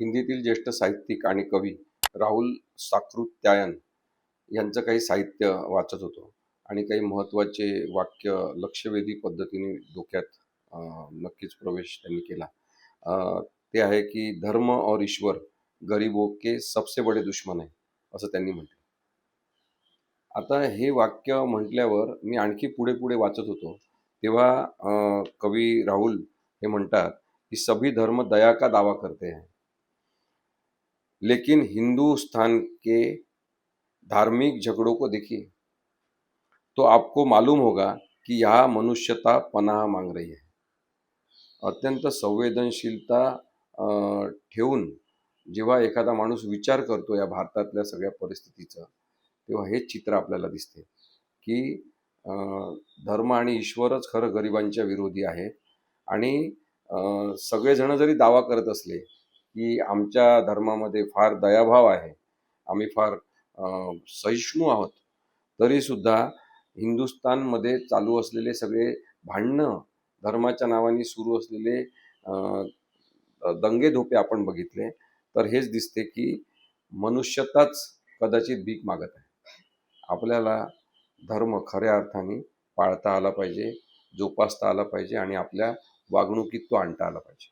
हिंदीतील ज्येष्ठ साहित्यिक आणि कवी राहुल साकृत्यायन यांचं काही साहित्य वाचत होतो आणि काही महत्त्वाचे वाक्य लक्षवेधी पद्धतीने डोक्यात नक्कीच प्रवेश त्यांनी केला. ते आहे की धर्म और ईश्वर गरीबों के सबसे बड़े दुश्मन है, असं त्यांनी म्हटलं. आता हे वाक्य म्हटल्यावर मी आणखी पुढे पुढे वाचत होतो तेव्हा कवी राहुल हे म्हणतात की सभी धर्म दया का दावा करते हैं, लेकिन हिंदुस्तान के धार्मिक झगड़ों को देखिए तो आपको मालूम होगा कि यहाँ मनुष्यता पनाह मांग रही है. अत्यंत संवेदनशीलता ठेवून जेव्हा एखादा माणूस विचार करतो या भारतातल्या सगळ्या परिस्थितीचा, तेव्हा हेच चित्र आपल्याला दिसते की धर्म आणि ईश्वरच खरं गरिबांच्या विरोधी आहेत. आणि सगळेजण जरी दावा करत असले की आमच्या धर्मामध्ये फार दयाभाव आहे, आम्ही फार सहिष्णू आहोत, तरीसुद्धा हिंदुस्थानमध्ये चालू असलेले सगळे भांडणं, धर्माच्या नावाने सुरू असलेले दंगेधोपे आपण बघितले तर हेच दिसते की मनुष्यताच कदाचित भीक मागत आहे. आपल्याला धर्म खऱ्या अर्थाने पाळता आला पाहिजे, जोपासता आला पाहिजे आणि आपल्या वागणुकीत तो आणता आला पाहिजे.